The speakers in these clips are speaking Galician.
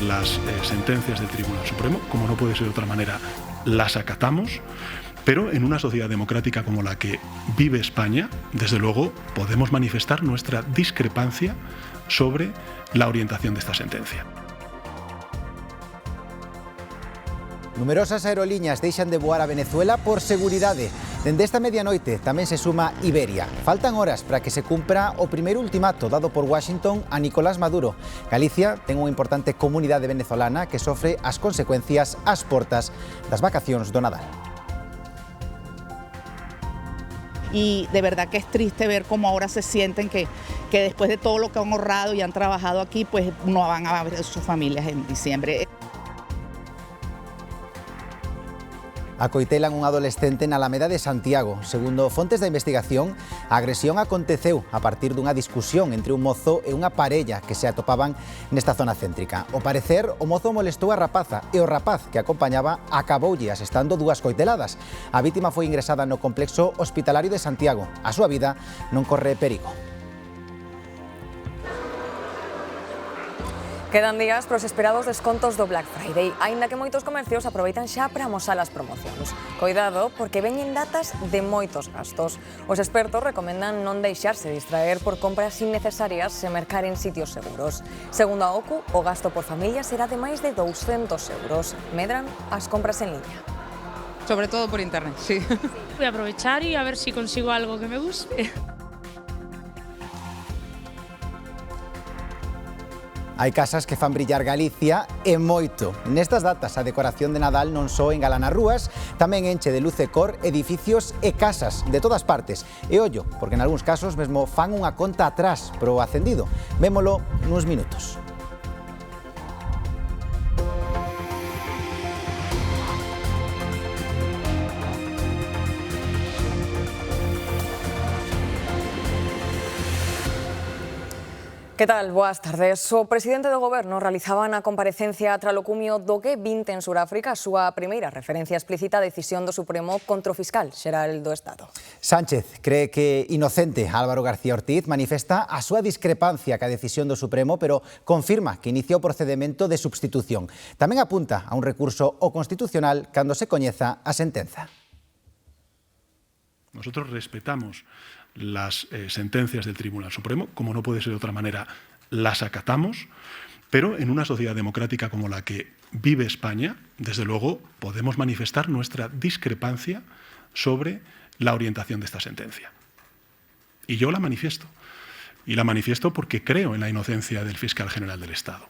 las sentencias del Tribunal Supremo, como no puede ser de otra manera, las acatamos, pero en una sociedad democrática como la que vive España, desde luego podemos manifestar nuestra discrepancia sobre la orientación de esta sentencia. Numerosas aerolíneas deixan de voar a Venezuela por seguridade. Dende esta medianoite tamén se suma Iberia. Faltan horas para que se cumpra o primeiro ultimato dado por Washington a Nicolás Maduro. Galicia ten unha importante comunidade venezolana que sofre as consecuencias ás portas das vacacións do Nadal. Y de verdad que es triste ver cómo ahora se sienten que después de todo lo que han ahorrado y han trabajado aquí, pues no van a ver a sus familias en diciembre. Acoitelan un adolescente na Alameda de Santiago. Segundo fontes da investigación, a agresión aconteceu a partir dunha discusión entre un mozo e unha parella que se atopaban nesta zona céntrica. Ao parecer, o mozo molestou a rapaza e o rapaz que acompañaba acaboulle asestando dúas coiteladas. A vítima foi ingresada no complexo hospitalario de Santiago. A súa vida non corre perigo. Quedan días para os esperados descontos do Black Friday, aínda que moitos comercios aproveitan xa para amosar as promocións. Coidado, porque veñen datas de moitos gastos. Os expertos recomendan non deixarse distraer por compras innecesarias e mercar en sitios seguros. Segundo a OCU, o gasto por familia será de máis de 200 euros. Medran as compras en línea. Sobre todo por internet, sí. Voy a aprovechar y a ver si consigo algo que me guste. Hai casas que fan brillar Galicia e moito. Nestas datas a decoración de Nadal non só engalana rúas, tamén enche de luz e cor edificios e casas de todas partes. E ollo, porque en algúns casos mesmo fan unha conta atrás pro acendido. Vémolo nuns minutos. Que tal? Boas tardes. O presidente do Goberno realizaba na comparecencia tralo cumio do G20 en Suráfrica a súa primeira referencia explícita a decisión do Supremo contra o fiscal xeral do Estado. Sánchez cree que inocente Álvaro García Ortiz manifesta a súa discrepancia ca decisión do Supremo, pero confirma que inicia o procedemento de substitución. Tamén apunta a un recurso ao Constitucional cando se coñeza a sentenza. Nosotros respetamos las sentencias del Tribunal Supremo, como no puede ser de otra manera, las acatamos, pero en una sociedad democrática como la que vive España, desde luego podemos manifestar nuestra discrepancia sobre la orientación de esta sentencia. Y yo la manifiesto. Y la manifiesto porque creo en la inocencia del fiscal general del Estado.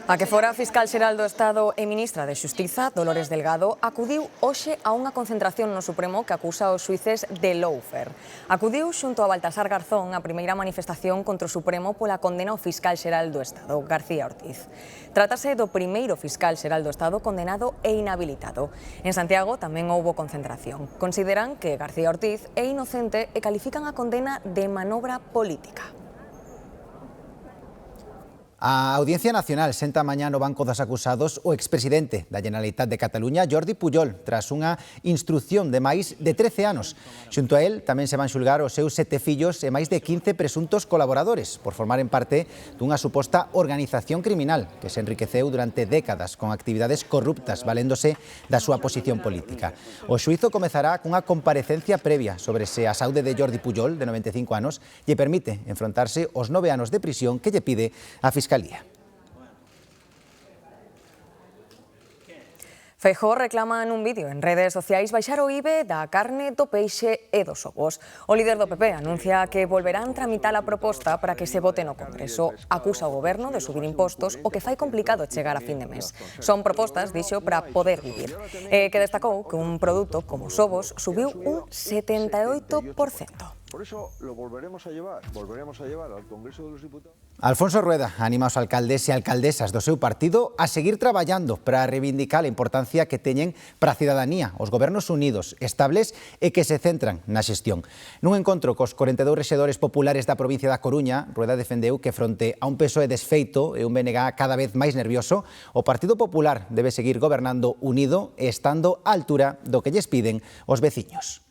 A que fora fiscal xeral do Estado e ministra de Xustiza, Dolores Delgado, acudiu hoxe a unha concentración no Supremo que acusa os xuíces de lawfare. Acudiu xunto a Baltasar Garzón a primeira manifestación contra o Supremo pola condena ao fiscal xeral do Estado, García Ortiz. Trátase do primeiro fiscal xeral do Estado condenado e inhabilitado. En Santiago tamén houbo concentración. Consideran que García Ortiz é inocente e califican a condena de manobra política. A Audiencia Nacional senta mañá no banco dos acusados o expresidente da Generalitat de Cataluña, Jordi Pujol, tras unha instrucción de máis de 13 anos. Xunto a él tamén se van xulgar os seus 7 fillos e máis de 15 presuntos colaboradores por formaren parte dunha suposta organización criminal que se enriqueceu durante décadas con actividades corruptas valéndose da súa posición política. O xuízo comezará cunha comparecencia previa sobre se a saúde de Jordi Pujol, de 95 anos, lle permite enfrontarse aos 9 anos de prisión que lle pide a Fiscalía. Feijóo reclama nun vídeo en redes sociais baixar o IVE da carne, do peixe e dos ovos. O líder do PP anuncia que volverán tramitar a proposta para que se vote no Congreso. Acusa o Goberno de subir impostos o que fai complicado chegar a fin de mes. Son propostas, dixo, para poder vivir. Que destacou que un produto como os ovos subiu un 78%. Por eso lo volveremos a llevar al Congreso de los Diputados. Alfonso Rueda anima os alcaldes e alcaldesas do seu partido a seguir traballando para reivindicar a importancia que teñen para a cidadanía os gobernos unidos, estables e que se centran na xestión. Nun encontro cos 42 rexedores populares da provincia da Coruña, Rueda defendeu que fronte a un PSOE desfeito e un BNG cada vez máis nervioso, o Partido Popular debe seguir gobernando unido e estando á altura do que lles piden os veciños.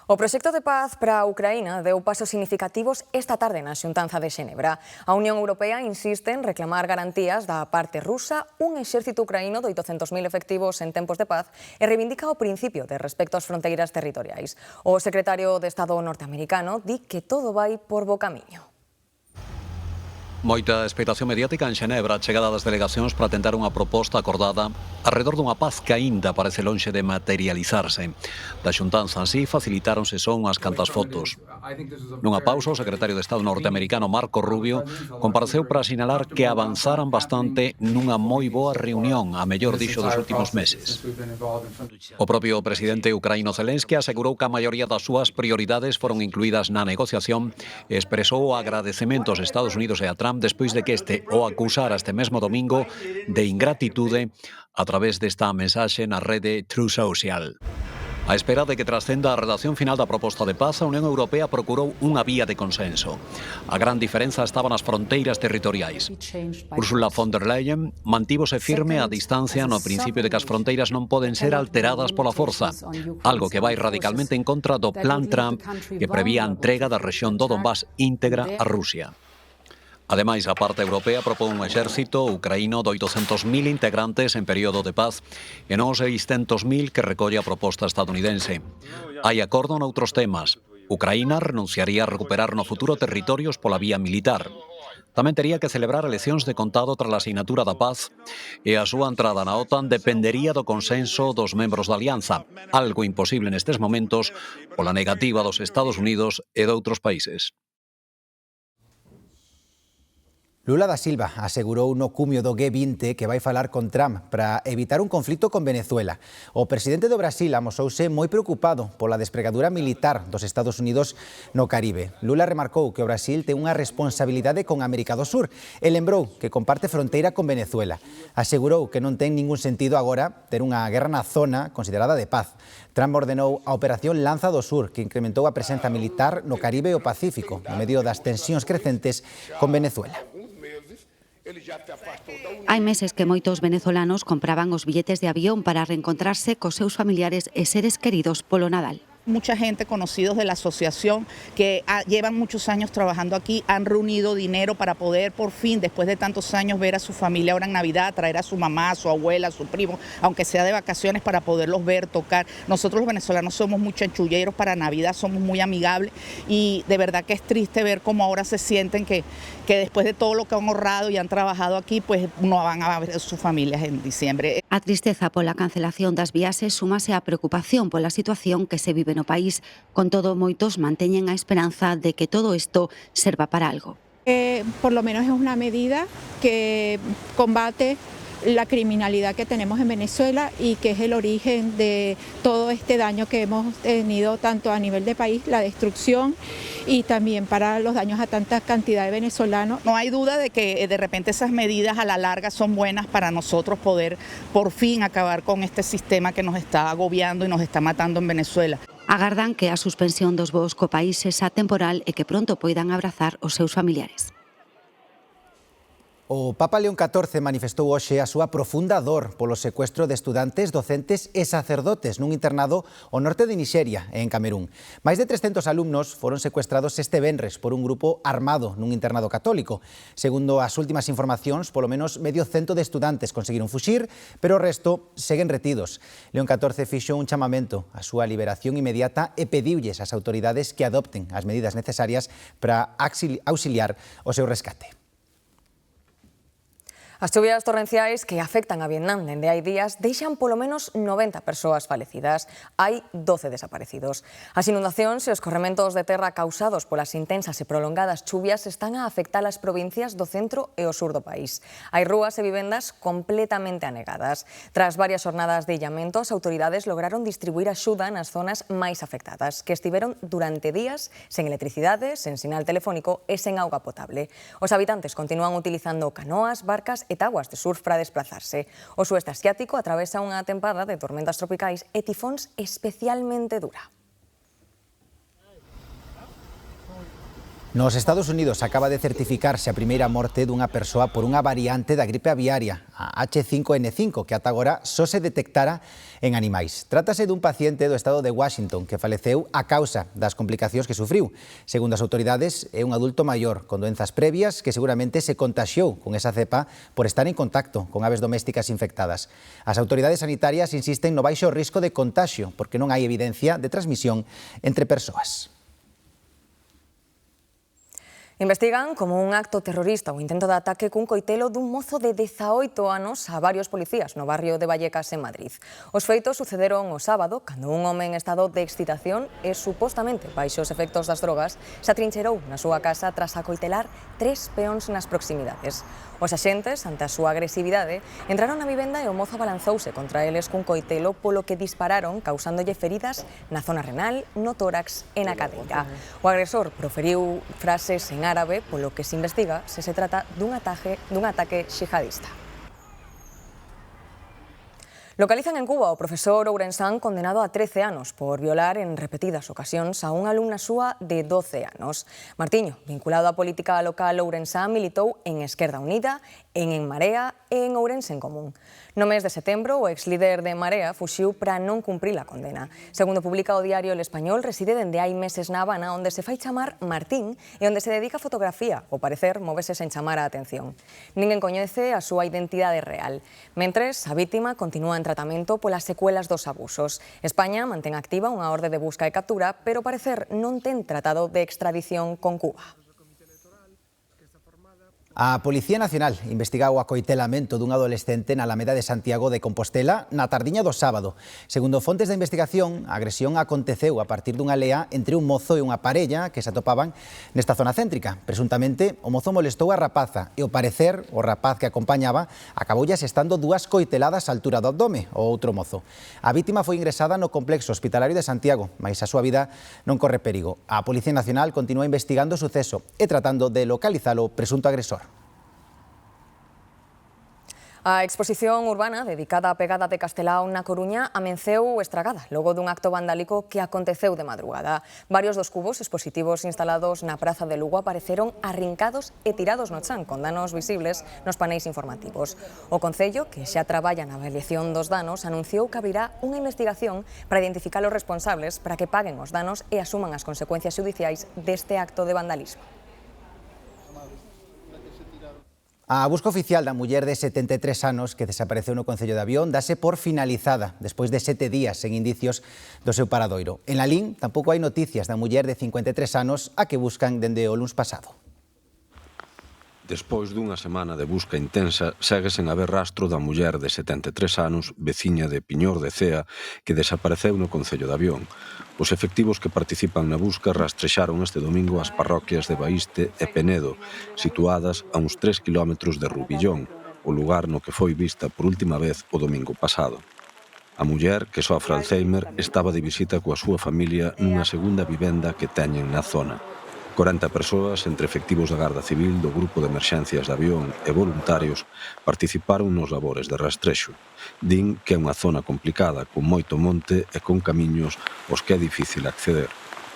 O proxecto de paz para a Ucraína deu pasos significativos esta tarde na xuntanza de Xenebra. A Unión Europea insiste en reclamar garantías da parte rusa, un exército ucraíno de 800.000 efectivos en tempos de paz e reivindica o principio de respecto ás fronteiras territoriais. O secretario de Estado norteamericano di que todo vai por bo camiño. Moita expectación mediática en Xenebra, chegada das delegacións para tentar unha proposta acordada alrededor dunha paz que aínda parece lonxe de materializarse. Da xuntanza así facilitáronse só unhas cantas fotos. Nunha pausa, o secretario de Estado norteamericano Marco Rubio compareceu para sinalar que avanzaran bastante nunha moi boa reunión, a mellor dixo dos últimos meses. O propio presidente ucraíno Zelensky asegurou que a maioría das súas prioridades foron incluídas na negociación e expresou o agradecemento aos Estados Unidos e a Trump despois de que este o acusara este mesmo domingo de ingratitude a través desta mensaxe na rede Truth Social. A espera de que trascenda a redacción final da proposta de paz, a Unión Europea procurou unha vía de consenso. A gran diferenza estaba nas fronteiras territoriais. Ursula von der Leyen mantívose firme a distancia no principio de que as fronteiras non poden ser alteradas pola forza, algo que vai radicalmente en contra do plan Trump que prevía a entrega da rexión do Donbass íntegra a Rusia. Ademais, a parte europea propón un exército ucraíno de 800.000 integrantes en período de paz e non 600.000 que recolle a proposta estadounidense. Hai acordo noutros temas. Ucraína renunciaría a recuperar no futuro territorios pola vía militar. Tamén tería que celebrar eleccións de contado tras a asignatura da paz e a súa entrada na OTAN dependería do consenso dos membros da alianza, algo imposible nestes momentos pola negativa dos Estados Unidos e de outros países. Lula da Silva asegurou no cumio do G20 que vai falar con Trump para evitar un conflito con Venezuela. O presidente do Brasil amosouse moi preocupado pola despregadura militar dos Estados Unidos no Caribe. Lula remarcou que o Brasil ten unha responsabilidade con América do Sur e lembrou que comparte fronteira con Venezuela. Asegurou que non ten ningún sentido agora ter unha guerra na zona considerada de paz. Trump ordenou a Operación Lanza do Sur, que incrementou a presenza militar no Caribe e o Pacífico, no medio das tensións crecentes con Venezuela. Hai meses que moitos venezolanos compraban os billetes de avión para reencontrarse cos seus familiares e seres queridos polo Nadal. Mucha gente, conocidos de la asociación, que llevan muchos años trabajando aquí, han reunido dinero para poder por fin, después de tantos años, ver a su familia ahora en Navidad, traer a su mamá, a su abuela, a su primo, aunque sea de vacaciones, para poderlos ver, tocar. Nosotros los venezolanos somos muy chanchulleros para Navidad, somos muy amigables y de verdad que es triste ver cómo ahora se sienten que después de todo lo que han ahorrado y han trabajado aquí, pues no van a ver a sus familias en diciembre. A tristeza pola cancelación das viaxes súmase a preocupación pola situación que se vive no país. Con todo, moitos manteñen a esperanza de que todo isto serva para algo. Por lo menos es una medida que combate la criminalidad que tenemos en Venezuela y que es el origen de todo este daño que hemos tenido tanto a nivel de país, la destrucción y también para los daños a tanta cantidad de venezolanos. No hay duda de que de repente esas medidas a la larga son buenas para nosotros poder por fin acabar con este sistema que nos está agobiando y nos está matando en Venezuela. Agardan que a suspensión dos voos co país sexa temporal e que pronto poidan abrazar os seus familiares. O Papa León XIV manifestou hoxe a súa profunda dor polo secuestro de estudantes, docentes e sacerdotes nun internado ao norte de Nixeria, en Camerún. Máis de 300 alumnos foron secuestrados este venres por un grupo armado nun internado católico. Segundo as últimas informacións, polo menos medio cento de estudantes conseguiron fuxir, pero o resto seguen retidos. León XIV fixo un chamamento á súa liberación inmediata e pediulles ás autoridades que adopten as medidas necesarias para auxiliar o seu rescate. As chuvias torrenciais que afectan a Vietnam dende hai días deixan polo menos 90 persoas falecidas. Hai 12 desaparecidos. As inundacións e os corrementos de terra causados polas intensas e prolongadas chuvias están a afectar as provincias do centro e o sur do país. Hai rúas e vivendas completamente anegadas. Tras varias jornadas de illamento, as autoridades lograron distribuir axuda nas zonas máis afectadas, que estiveron durante días sen electricidade, sen sinal telefónico e sen auga potable. Os habitantes continúan utilizando canoas, barcas e taguas de surf para desplazarse. O sueste asiático atravesa unha tempada de tormentas tropicais e tifóns especialmente dura. Nos Estados Unidos acaba de certificarse a primeira morte dunha persoa por unha variante da gripe aviaria, a H5N5, que ata agora só se detectara en animais. Trátase dun paciente do estado de Washington que faleceu a causa das complicacións que sufriu. Segundo as autoridades, é un adulto maior con doenzas previas que seguramente se contaxiou con esa cepa por estar en contacto con aves domésticas infectadas. As autoridades sanitarias insisten no baixo risco de contagio porque non hai evidencia de transmisión entre persoas. Investigan como un acto terrorista o intento de ataque cun coitelo dun mozo de 18 anos a varios policías no barrio de Vallecas, en Madrid. Os feitos sucederon o sábado, cando un home en estado de excitación e supostamente baixo os efectos das drogas se atrincherou na súa casa tras acoitelar 3 peóns nas proximidades. Os axentes, ante a súa agresividade, entraron na vivenda e o mozo abalanzouse contra eles cun coitelo polo que dispararon, causándolle feridas na zona renal, no tórax e na cadeira. O agresor proferiu frases en árabe, polo que se investiga se trata dun ataque xihadista. Localizan en Cuba o profesor ourensán condenado a 13 anos por violar en repetidas ocasións a unha alumna súa de 12 anos. Martiño, vinculado á política local ourensá, militou en Esquerda Unida, en Marea e en Ourense en Común. No mes de setembro, o exlíder de Marea fuxiu para non cumprir a condena. Segundo publica o diario El Español, reside dende hai meses na Habana, onde se fai chamar Martín e onde se dedica a fotografía. Ao parecer, móvese sen chamar a atención. Ninguén coñece a súa identidade real. Mentres, a vítima continúa en tratamento polas secuelas dos abusos. España mantén activa unha orde de busca e captura, pero ao parecer non ten tratado de extradición con Cuba. A Policía Nacional investiga o acoitelamento dun adolescente na Alameda de Santiago de Compostela na tardiña do sábado. Segundo fontes da investigación, a agresión aconteceu a partir dunha lea entre un mozo e unha parella que se atopaban nesta zona céntrica. Presuntamente, o mozo molestou a rapaza e, ao parecer, o rapaz que acompañaba acaboulle asestando 2 coiteladas á altura do abdome ao outro mozo. A vítima foi ingresada no complexo hospitalario de Santiago, mais a súa vida non corre perigo. A Policía Nacional continúa investigando o suceso e tratando de localizar o presunto agresor. A exposición urbana dedicada á pegada de Castelao na Coruña amenceu estragada logo dun acto vandálico que aconteceu de madrugada. Varios dos cubos expositivos instalados na Praza de Lugo apareceron arrincados e tirados no chan, con danos visibles nos paneis informativos. O Concello, que xa traballa na avaliación dos danos, anunciou que abrirá unha investigación para identificar os responsables para que paguen os danos e asuman as consecuencias xudiciais deste acto de vandalismo. A busca oficial da muller de 73 anos que desapareceu no Concello de Avión dase por finalizada despois de 7 días sen indicios do seu paradoiro. En Lalín tampouco hai noticias da muller de 53 anos a que buscan dende o luns pasado. Despois dunha semana de busca intensa, segue sen haber rastro da muller de 73 anos, veciña de Piñor de Cea, que desapareceu no Concello de Avión. Os efectivos que participan na busca rastrexaron este domingo as parroquias de Baíste e Penedo, situadas a uns 3 kilómetros de Rubillón, o lugar no que foi vista por última vez o domingo pasado. A muller, que sofre Alzheimer, estaba de visita coa súa familia nunha segunda vivenda que teñen na zona. 40 persoas, entre efectivos da Garda Civil, do Grupo de Emerxencias de Avión e voluntarios, participaron nos labores de rastrexo. Din que é unha zona complicada, con moito monte e con camiños aos que é difícil acceder.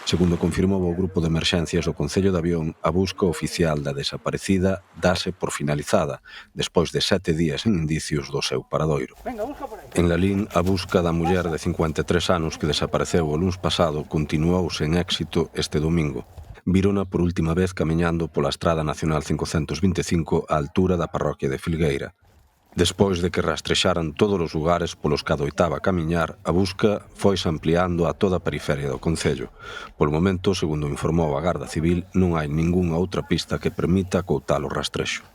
Segundo confirmou o Grupo de Emerxencias do Concello de Avión, a busca oficial da desaparecida dase por finalizada, despois de 7 días sen indicios do seu paradoiro. En Lalín, a busca da muller de 53 anos que desapareceu o luns pasado continuou sen éxito este domingo. Vírona por última vez camiñando pola Estrada Nacional 525 á altura da parroquia de Filgueira. Despois de que rastrexaran todos os lugares polos que adoitaba camiñar, a busca foise ampliando a toda a periferia do Concello. Polo momento, segundo informou a Garda Civil, non hai ningunha outra pista que permita coutar o rastrexo.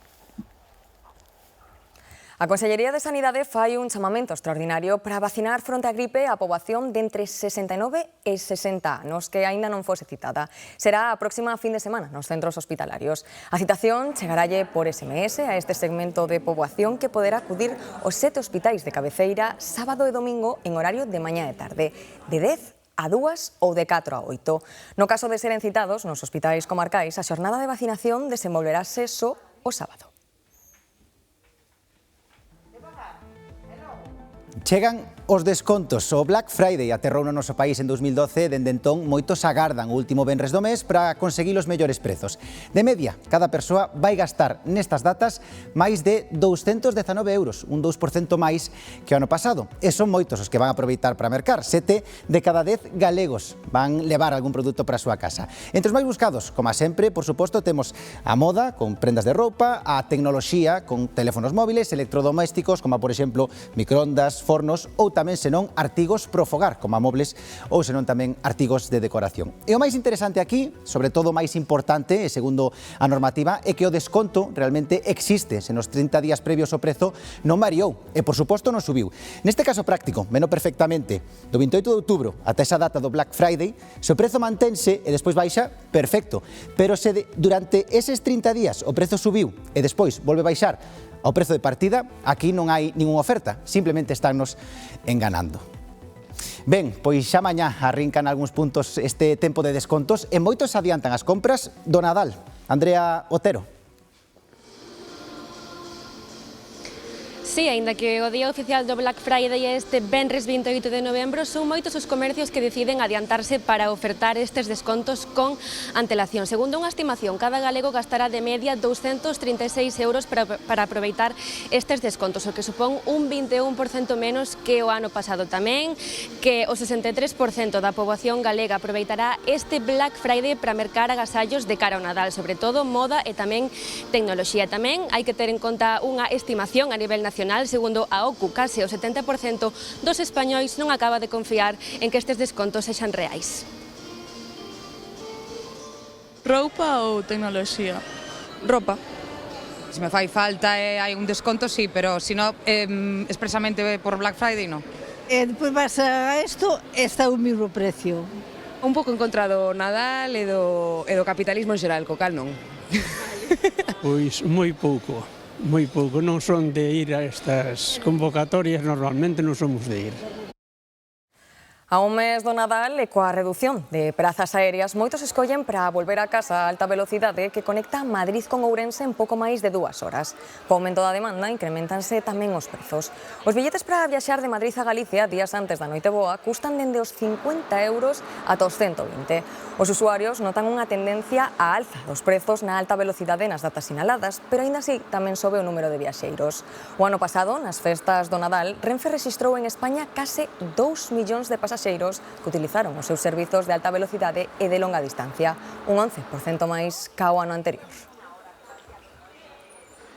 A Consellería de Sanidade fai un chamamento extraordinario para vacinar fronte á gripe a poboación de entre 69 e 60 anos, que aínda non fose citada. Será a próxima fin de semana nos centros hospitalarios. A citación chegaralle por SMS a este segmento de poboación que poderá acudir aos 7 hospitais de cabeceira sábado e domingo en horario de mañá e tarde, de 10 a 2 ou de 4 a 8. No caso de seren citados nos hospitais comarcais, a xornada de vacinación desenvolverase só o sábado. Chegan Os descontos. O Black Friday aterrou no noso país en 2012 e dende entón moitos agardan o último venres do mes para conseguir os mellores prezos. De media, cada persoa vai gastar nestas datas máis de 219 euros, un 2% máis que o ano pasado. E son moitos os que van aproveitar para mercar. 7 de cada 10 galegos van levar algún produto para a súa casa. Entre os máis buscados, como sempre, por suposto, temos a moda con prendas de roupa, a tecnoloxía con teléfonos móviles, electrodomésticos como por exemplo microondas, fornos ou tamén senón artigos pro fogar, como mobles ou senón tamén artigos de decoración. E o máis interesante aquí, sobre todo o máis importante, e segundo a normativa, é que o desconto realmente existe, se nos 30 días previos o prezo non variou e, por suposto, non subiu. Neste caso práctico, veno perfectamente, do 28 de outubro ata esa data do Black Friday, se o prezo mantense e despois baixa, perfecto, pero se durante eses 30 días o prezo subiu e despois volve a baixar ao prezo de partida, aquí non hai ninguna oferta, simplemente estánnos enganando. Ben, pois xa mañá arrincan algúns puntos este tempo de descontos e moitos adiantan as compras do Nadal. Andrea Otero. Sí, aínda que o día oficial do Black Friday é este venres 28 de novembro, son moitos os comercios que deciden adiantarse para ofertar estes descontos con antelación. Segundo unha estimación, cada galego gastará de media 236 euros para aproveitar estes descontos, o que supón un 21% menos que o ano pasado. Tamén que o 63% da poboación galega aproveitará este Black Friday para mercar agasallos de cara ao Nadal, sobre todo moda e tamén tecnoloxía. Tamén hai que ter en conta unha estimación a nivel nacional. Segundo a OCU, case o 70% dos españois non acaba de confiar en que estes descontos sexan reais. Roupa ou tecnoloxía? Roupa. Se me fai falta e hai un desconto, sí, pero se non expresamente por Black Friday, non. E depois vas a isto e está o mesmo precio. Un pouco en contra do Nadal e do capitalismo en xeral, co cal non. Pois moi pouco, non son de ir a estas convocatorias, normalmente non somos de ir. A un mes do Nadal e coa redución de prazas aéreas, moitos escollen para volver a casa a alta velocidade que conecta Madrid con Ourense en pouco máis de 2 horas. Co aumento da demanda, incrementanse tamén os prezos. Os billetes para viaxar de Madrid a Galicia días antes da Noiteboa custan dende os 50 euros ata os 120. Os usuarios notan unha tendencia á alza dos prezos na alta velocidade nas datas sinaladas, pero aínda así tamén sobe o número de viaxeiros. O ano pasado, nas festas do Nadal, Renfe rexistrou en España case 2 millóns de pasaxeiros que utilizaron os seus servizos de alta velocidade e de longa distancia, un 11% máis ca o ano anterior.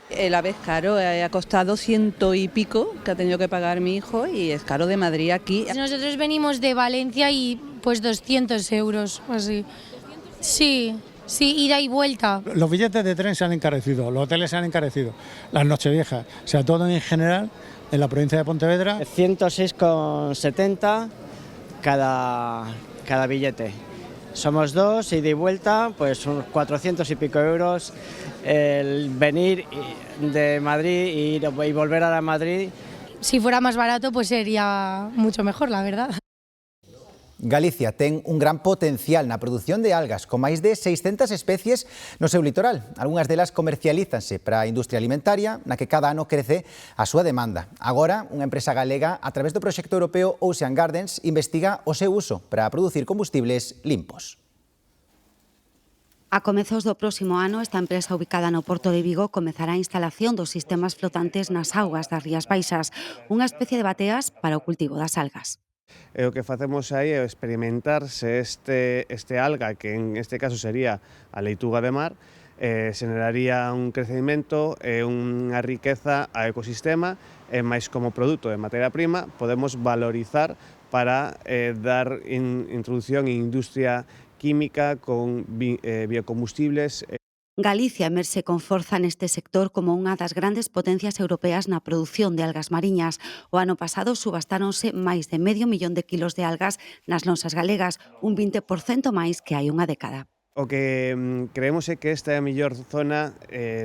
La vez caro, ha costado 100 y pico que ha tenido que pagar mi hijo y es caro de Madrid aquí. Nosotros venimos de Valencia y pues 200 euros o así. Sí, ida y vuelta. Los billetes de tren se han encarecido, los hoteles se han encarecido, las nocheviejas, o sea, todo en general en la provincia de Pontevedra. 106,70 cada billete. Somos dos, ida y vuelta, pues unos 400 y pico euros. El venir de Madrid y volver a Madrid. Si fuera más barato, pues sería mucho mejor, la verdad. Galicia ten un gran potencial na produción de algas, con máis de 600 especies no seu litoral. Algunhas delas comercialízanse para a industria alimentaria, na que cada ano crece a súa demanda. Agora, unha empresa galega, a través do proxecto europeo Ocean Gardens, investiga o seu uso para producir combustibles limpos. A comezos do próximo ano, esta empresa ubicada no Porto de Vigo comezará a instalación dos sistemas flotantes nas augas das Rías Baixas, unha especie de bateas para o cultivo das algas. E o que facemos aí é experimentar se este alga, que en este caso sería a leituga de mar, xeraría un crecemento e unha riqueza ao ecosistema, e máis como produto de materia prima podemos valorizar para dar introducción en industria química con biocombustibles. Galicia emerxe con forza neste sector como unha das grandes potencias europeas na produción de algas mariñas. O ano pasado subastáronse máis de 500.000 de kilos de algas nas nosas galegas, un 20% máis que hai unha década. O que creemos é que esta é a mellor zona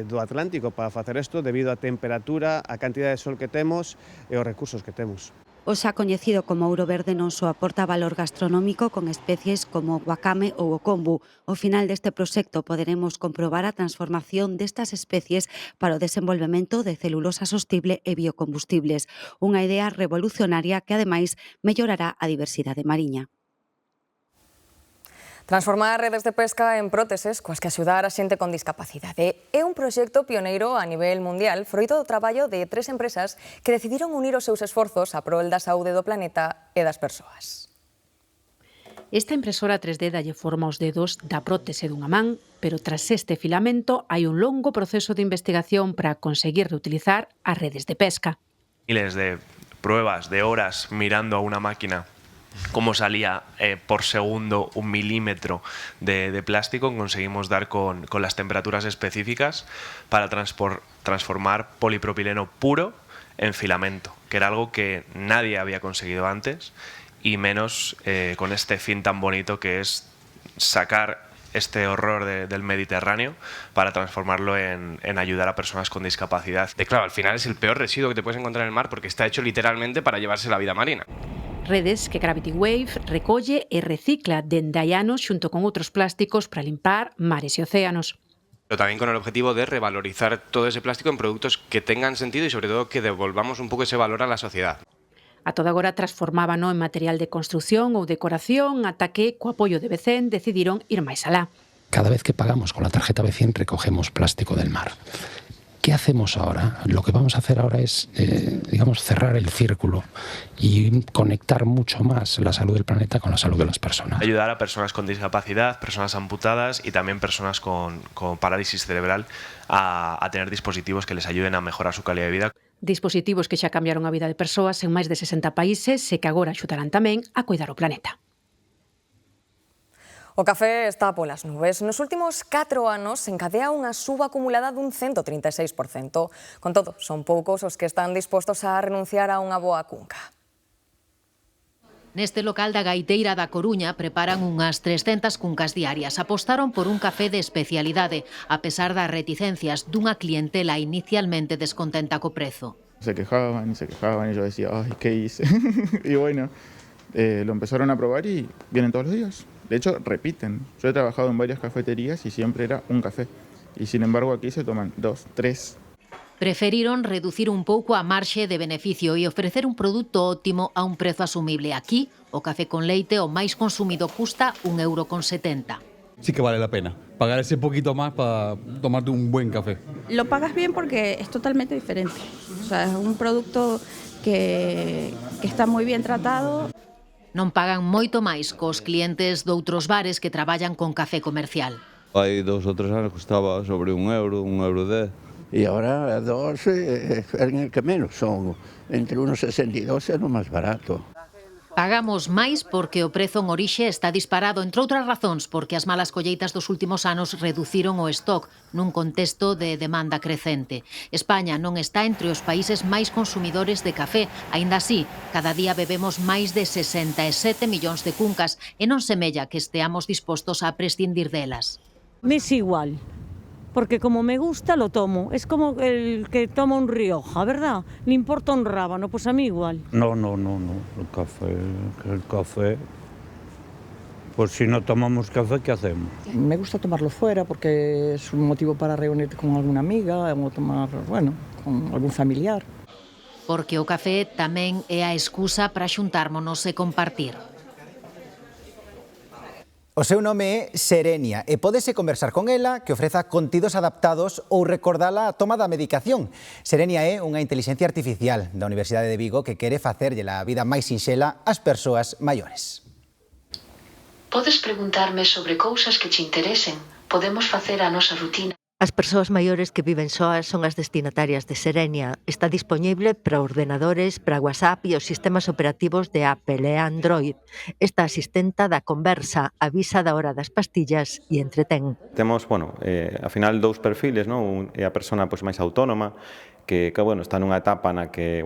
do Atlántico para facer isto debido á temperatura, a cantidad de sol que temos e os recursos que temos. O xa coñecido como ouro verde non só aporta valor gastronómico con especies como o wakame ou o kombu. Ao final deste proxecto poderemos comprobar a transformación destas especies para o desenvolvemento de celulosa sostible e biocombustibles. Unha idea revolucionaria que, ademais, mellorará a diversidade mariña. Transformar redes de pesca en próteses coas que axudar a xente con discapacidade é un proxecto pioneiro a nivel mundial froito do traballo de 3 empresas que decidiron unir os seus esforzos a prol da saúde do planeta e das persoas. Esta impresora 3D dalle forma aos dedos da prótese dunha man, pero tras este filamento hai un longo proceso de investigación para conseguir reutilizar as redes de pesca. Miles de pruebas, de horas mirando a una máquina cómo salía por segundo 1 milímetro de plástico, conseguimos dar con las temperaturas específicas para transformar polipropileno puro en filamento, que era algo que nadie había conseguido antes, y menos con este fin tan bonito que es sacar este horror del Mediterráneo para transformarlo en ayudar a personas con discapacidad. Claro, al final es el peor residuo que te puedes encontrar en el mar porque está hecho literalmente para llevarse la vida marina. Redes que Gravity Wave recolle e recicla dende hai anos xunto con outros plásticos para limpar mares e océanos. Pero también con el objetivo de revalorizar todo ese plástico en productos que tengan sentido y sobre todo que devolvamos un poco ese valor a la sociedad. A toda agora transformábano en material de construción ou decoración ata que, co apoio de Becén, decidiron ir máis alá. Cada vez que pagamos con la tarjeta Becén recogemos plástico del mar. ¿Qué hacemos ahora? Lo que vamos a hacer ahora es, cerrar el círculo y conectar mucho más la salud del planeta con la salud de las personas. Ayudar a personas con discapacidad, personas amputadas y también personas con parálisis cerebral a tener dispositivos que les ayuden a mejorar su calidad de vida. Dispositivos que xa cambiaron a vida de persoas en máis de 60 países e que agora axudarán tamén a cuidar o planeta. O café está polas nubes. Nos últimos 4 anos encadea unha suba acumulada dun 136%. Con todo, son poucos os que están dispostos a renunciar a unha boa cunca. Neste local da Gaiteira da Coruña preparan unhas 300 cuncas diarias. Apostaron por un café de especialidade, a pesar das reticencias dunha clientela inicialmente descontenta co prezo. Se quejaban y yo decía, ay, ¿qué hice? Y bueno, lo empezaron a probar y vienen todos los días. De hecho, repiten. Yo he trabajado en varias cafeterías y siempre era un café. Y sin embargo aquí se toman 2, 3. Preferiron reducir un pouco a marxe de beneficio e ofrecer un produto óptimo a un prezo asumible. Aquí, o café con leite o máis consumido custa 1,70 €. Sí que vale la pena pagar ese poquito más para tomarte un buen café. Lo pagas bien porque es totalmente diferente. O sea, es un producto que está muy bien tratado. Non pagan moito máis cos clientes doutros bares que traballan con café comercial. Hai 2 ou 3 anos costaba sobre 1 euro, 1,10 €. Y ahora 2 es el que menos, son entre 1,62 e o máis barato. Pagamos máis porque o prezo en orixe está disparado, entre outras razóns, porque as malas colleitas dos últimos anos reduciron o stock nun contexto de demanda crecente. España non está entre os países máis consumidores de café. Aínda así, cada día bebemos máis de 67 millóns de cuncas e non semella que esteamos dispostos a prescindir delas. Me es igual. Porque como me gusta lo tomo. Es como el que toma un Rioja, ¿verdad? Le importa un rábano, pues a mí igual. No. El café. Pues si no tomamos café, ¿qué hacemos? Me gusta tomarlo fuera porque es un motivo para reunirte con alguna amiga o tomar, con algún familiar. Porque o café tamén é a excusa para xuntármonos e compartir. O seu nome é Serenia e pódese conversar con ela que ofreza contidos adaptados ou recordala a toma da medicación. Serenia é unha inteligencia artificial da Universidade de Vigo que quere facerlle a vida máis sinxela ás persoas maiores. Podes preguntarme sobre cousas que te interesen. Podemos facer a nosa rutina. As persoas maiores que viven soas son as destinatarias de Serenia. Está dispoñible para ordenadores, para WhatsApp e os sistemas operativos de Apple e Android. Esta asistenta da conversa, avisa da hora das pastillas e entretén. Temos, ao final 2 perfiles, non? É a persona máis autónoma, que está nunha etapa na que,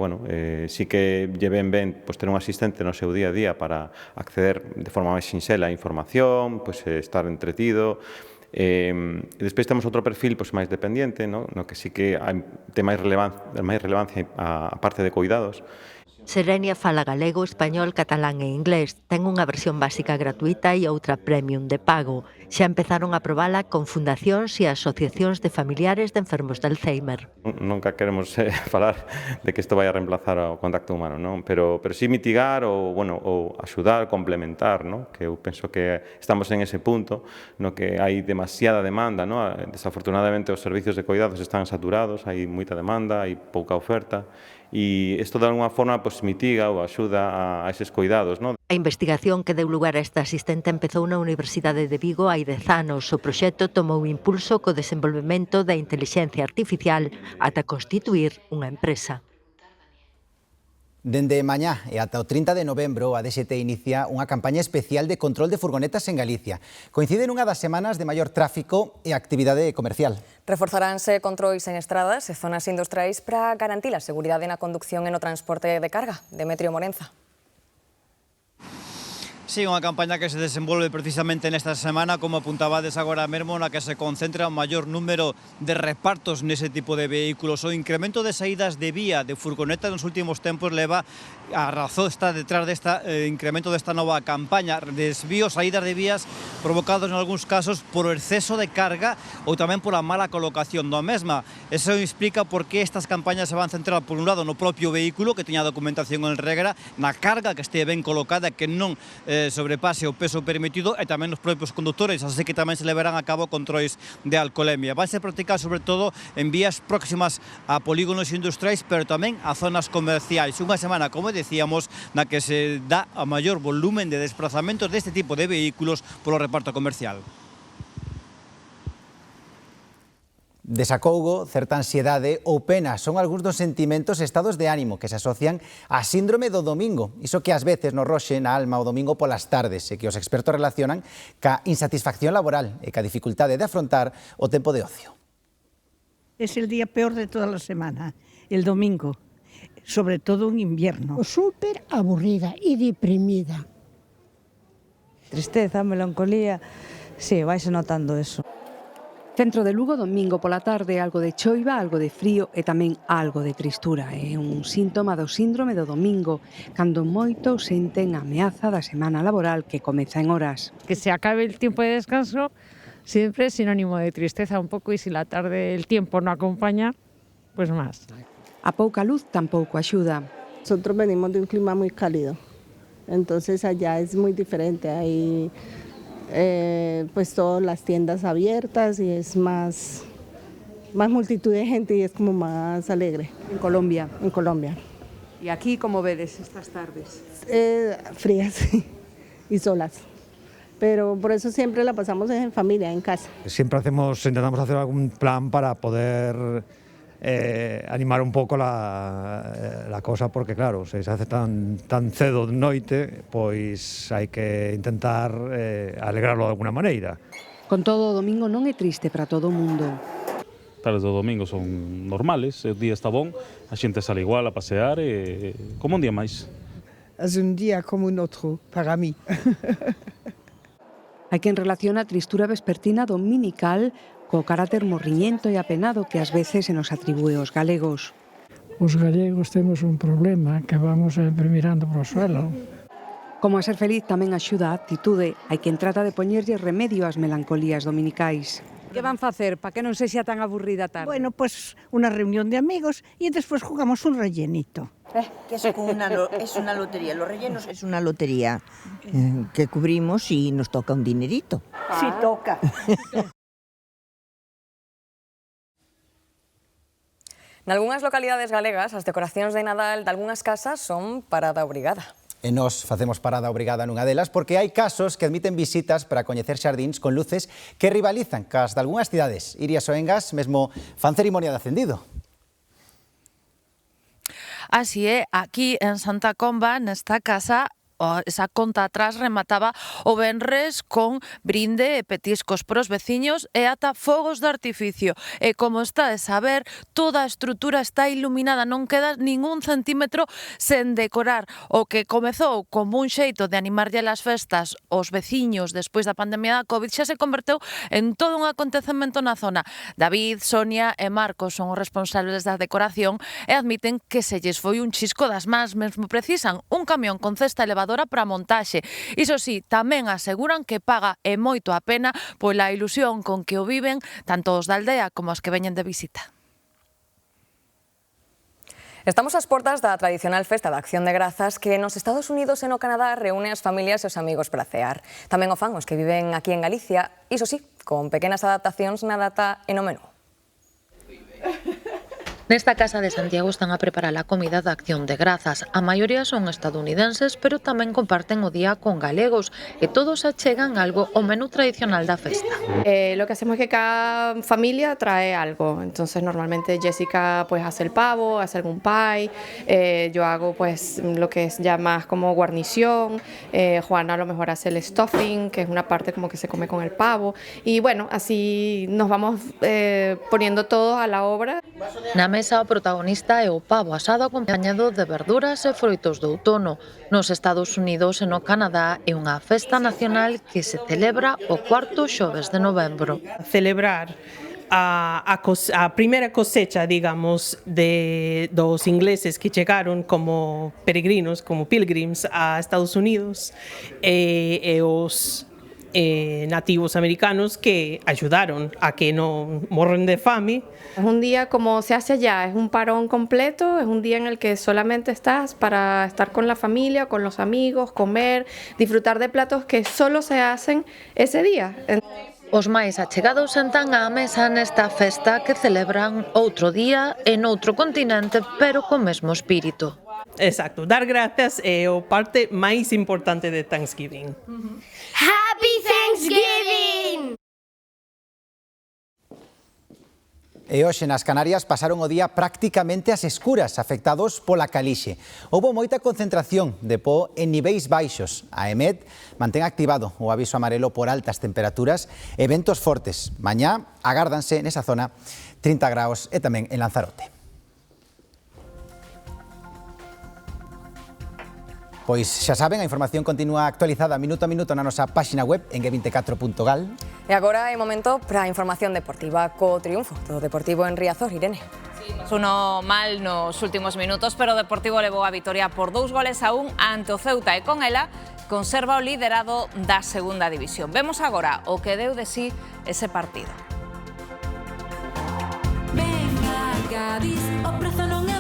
sí que lle ven ben ter un asistente no seu día a día para acceder de forma máis sinxela a información, estar entretido. Despois temos outro perfil máis dependiente, no que sí que ten máis relevancia a parte de cuidados. Serenia fala galego, español, catalán e inglés. Ten unha versión básica gratuita e outra premium de pago. Xa empezaron a probala con fundacións e asociacións de familiares de enfermos de Alzheimer. Nunca queremos falar de que isto vai a reemplazar o contacto humano, non? Pero sí mitigar ou axudar, complementar, non? Que eu penso que estamos en ese punto no que hai demasiada demanda, non? Desafortunadamente os servicios de cuidados están saturados, hai moita demanda, hai pouca oferta e isto de alguna forma mitiga ou axuda a eses cuidados, non? A investigación que deu lugar a esta asistente empezou na Universidade de Vigo hai 10 anos. O proxecto tomou impulso co desenvolvemento da intelixencia artificial ata constituir unha empresa. Dende mañá e ata o 30 de novembro, a DXT inicia unha campaña especial de control de furgonetas en Galicia. Coincide nunha das semanas de maior tráfico e actividade comercial. Reforzaránse controis en estradas e zonas industriais para garantir a seguridade na conducción e no transporte de carga. Demetrio Morenza. Sí, unha campaña que se desenvolve precisamente nesta semana, como apuntabades agora mesmo, na que se concentra o maior número de repartos nese tipo de vehículos. O incremento de saídas de vía de furgoneta nos últimos tempos leva a razón está detrás desta incremento desta nova campaña. Desvíos, saídas de vías provocados en algúns casos por o exceso de carga ou tamén por a mala colocación da mesma. Eso explica por que estas campañas se van centrar, por un lado, no propio vehículo, que teña documentación en regra, na carga que este ben colocada, que non sobrepase o peso permitido, e tamén os propios condutores, así que tamén se levarán a cabo controis de alcolemia. Vai ser practicado sobre todo en vías próximas a polígonos industriais, pero tamén a zonas comerciais. Unha semana, como decíamos, na que se dá a maior volumen de desplazamentos deste tipo de vehículos polo reparto comercial. Desacougo, certa ansiedade ou pena son algúns dos sentimentos e estados de ánimo que se asocian á síndrome do domingo. Iso que ás veces nos roxe na alma o domingo polas tardes e que os expertos relacionan ca insatisfacción laboral e ca dificultade de afrontar o tempo de ocio. Es el día peor de toda la semana, el domingo, sobre todo en invierno. Súper aburrida y deprimida. Tristeza, melancolía, sí, vaise notando eso. Centro de Lugo, domingo pola tarde, algo de choiva, algo de frío e tamén algo de tristura. É un síntoma do síndrome do domingo, cando moitos senten a ameaza da semana laboral que comeza en horas. Que se acabe el tiempo de descanso siempre es sinónimo de tristeza un poco, y si la tarde el tiempo no acompaña, pues más. A pouca luz tampouco axuda. Nosotros venimos de un clima muy cálido, entonces allá es muy diferente, hay pues todas las tiendas abiertas y es más multitud de gente y es como más alegre. En Colombia. En Colombia. ¿Y aquí cómo ves estas tardes? Frías y solas. Pero por eso siempre la pasamos en familia, en casa. Siempre intentamos hacer algún plan para poder animar un pouco la cosa, porque claro, se hace tan cedo de noite, pois hai que intentar alegrarlo de alguna maneira. Con todo, o domingo non é triste para todo o mundo. Tardes do domingo son normales, o día está bon, a xente sale igual a pasear, como un día máis. Es un día como un outro, para mí. Hai quen relaciona a tristura vespertina dominical co carácter morriñento e apenado que ás veces se nos atribúe aos galegos. Os galegos temos un problema que vamos mirando pro suelo. Como a ser feliz tamén axuda a actitude, hai quen trata de poñerlle remedio ás melancolías dominicais. Que van facer para que non sexa tan aburrida a tarde? Bueno, pues una reunión de amigos y después jugamos un rellenito. Que es una lotería, los rellenos es una lotería que cubrimos y nos toca un dinerito. Sí, toca. Nalgúnas localidades galegas, as decoracións de Nadal de algunhas casas son parada obrigada. E nós facemos parada obrigada nunha delas porque hai casos que admiten visitas para coñecer xardíns con luces que rivalizan cas de algunhas cidades. Iria Soengas mesmo fan cerimonia de acendido. Así é, aquí en Santa Comba, nesta casa, esa conta atrás remataba o venres con brinde e petiscos pros veciños e ata fogos de artificio. E como está de saber, toda a estrutura está iluminada, non queda ningún centímetro sen decorar. O que comezou como un xeito de animarlle as festas aos veciños despois da pandemia da COVID xa se converteu en todo un acontecemento na zona. David, Sonia e Marcos son os responsables da decoración e admiten que se lles foi un chisco das mans, mesmo precisan un camión con cesta elevadora para a montaxe. Iso sí, tamén aseguran que paga e moito a pena pola ilusión con que o viven tanto os da aldea como os que veñen de visita. Estamos ás portas da tradicional festa da Acción de Grazas que nos Estados Unidos e no Canadá reúne as familias e os amigos para cear. Tamén o fan os que viven aquí en Galicia, iso sí, con pequenas adaptacións na data e no menú. Nesta casa de Santiago están a preparar a comida da Acción de Grazas. A maioría son estadounidenses, pero tamén comparten o día con galegos e todos achegan algo ao menú tradicional da festa. Lo que hacemos es que cada familia trae algo. Entonces normalmente Jessica pues hace el pavo, hace algún pie, yo hago pues lo que es ya más como guarnición, Juana a lo mejor hace el stuffing, que es una parte como que se come con el pavo, y bueno, así nos vamos poniendo todos a la obra. Na mesa o protagonista é o pavo asado acompañado de verduras e froitos do outono. Nos Estados Unidos e no Canadá é unha festa nacional que se celebra o cuarto xoves de novembro. Celebrar a primeira cosecha, digamos, de dos ingleses que chegaron como peregrinos, como pilgrims a Estados Unidos e os nativos americanos que ayudaron a que no morren de fame. Es un día como se hace allá, es un parón completo, es un día en el que solamente estás para estar con la familia, con los amigos, comer, disfrutar de platos que solo se hacen ese día. Os máis achegados sentan á mesa nesta festa que celebran outro día e noutro continente, pero co mesmo espírito. Exacto, dar gracias é a parte máis importante de Thanksgiving. Happy Thanksgiving! E hoxe nas Canarias pasaron o día prácticamente ás escuras, afectados pola calixe. Houbo moita concentración de po en niveis baixos. A EMET mantén activado o aviso amarelo por altas temperaturas e ventos fortes. Mañá agárdanse nesa zona 30 graus e tamén en Lanzarote. Pois xa saben, a información continúa actualizada minuto a minuto na nosa páxina web en g24.gal. E agora é momento para a información deportiva co triunfo do Deportivo en Riazor, Irene. Uno mal nos últimos minutos, pero o Deportivo levou a vitoria por 2-1 ante o Ceuta e con ela conserva o liderado da segunda división. Vemos agora o que deu de sí ese partido.